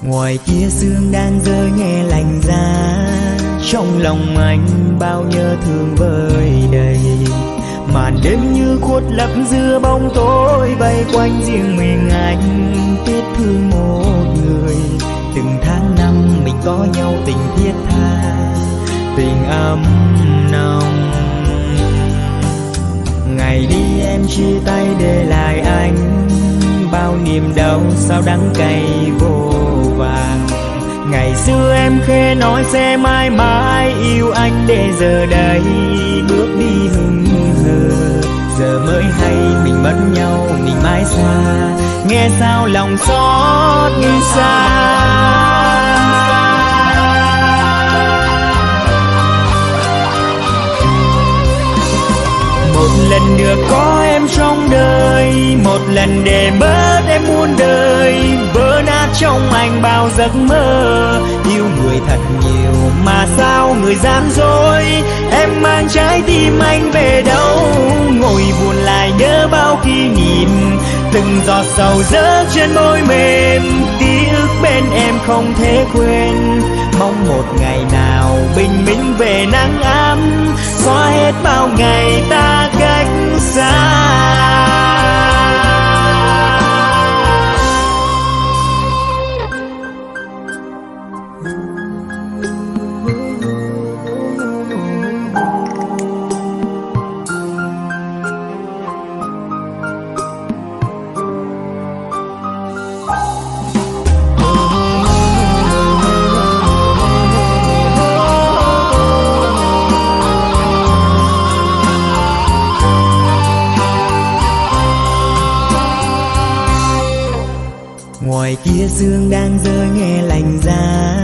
Ngoài kia sương đang rơi nghe lạnh giá, trong lòng anh bao nhớ thương vơi đầy. Màn đêm như khuất lấp giữa bóng tối, vây quanh riêng mình anh biết thương một người. Từng tháng năm mình có nhau tình thiết tha, tình ấm nồng. Ngày đi em chia tay để lại anh bao niềm đau sao đắng cay vô vàng. Ngày xưa em khẽ nói sẽ mãi mãi yêu anh, để giờ đây bước đi hững hờ. Giờ mới hay mình mất nhau mình mãi xa, nghe sao lòng xót như xa. Một lần được có em trong đời, một lần để bớt em muôn đời. Vỡ nát trong anh bao giấc mơ, yêu người thật nhiều mà sao người gian dối. Em mang trái tim anh về đâu, ngồi buồn lại nhớ bao kỷ niệm. Từng giọt sầu rớt trên môi mềm, ký ức bên em không thể quên. Mong một ngày nào bình minh về nắng ấm, xóa hết bao ngày ta cách xa. Ngoài kia sương đang rơi nghe lạnh giá,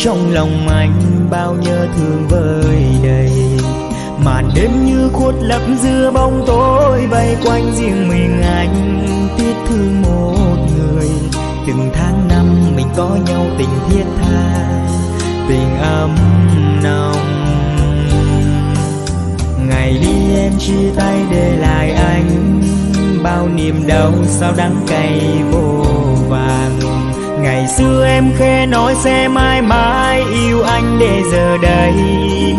trong lòng anh bao nhớ thương vơi đầy. Màn đêm như khuất lấp giữa bóng tối, vây quanh riêng mình anh tiếc thương một người. Từng tháng năm mình có nhau tình thiết tha, tình ấm nồng. Ngày đi em chia tay để lại anh bao niềm đau sao đắng cay vô vàng. Ngày xưa em khẽ nói sẽ mãi mãi yêu anh, để giờ đây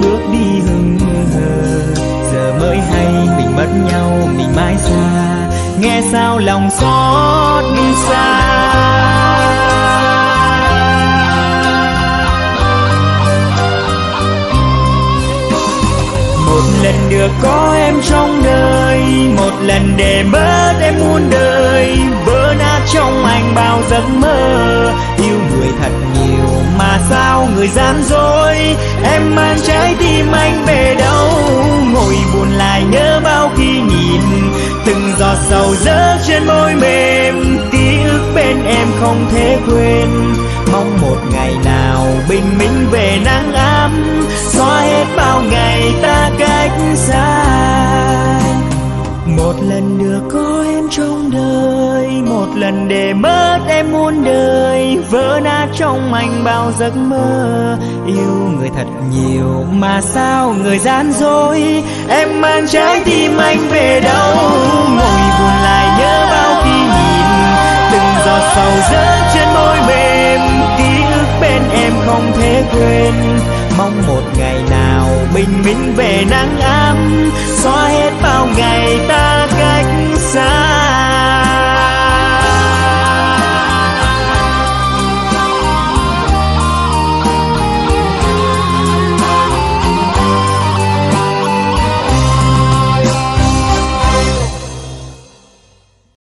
bước đi hững hờ. Giờ mới hay mình mất nhau mình mãi xa, nghe sao lòng xót như xa. Một lần được có em trong đời, một lần để bớt em muôn đời. Vỡ nát trong anh bao giấc mơ, yêu người thật nhiều mà sao người gian dối. Em mang trái tim anh về đâu, ngồi buồn lại nhớ bao kỷ niệm. Từng giọt sầu rớt trên môi mềm, ký ức bên em không thể quên. Mong một ngày nào bình minh về nắng ấm, xóa hết bao ngày ta cách xa. Một lần được có em trong đời, một lần để mất em muôn đời. Vỡ nát trong anh bao giấc mơ, yêu người thật nhiều mà sao người gian dối. Em mang trái tim anh về đâu, ngồi buồn lại nhớ bao kỷ niệm. Từng giọt sầu rớt trên môi mềm, ký ức bên em không thể quên. Mong một ngày nào bình minh về nắng ấm, xóa hết bao ngày ta cách xa.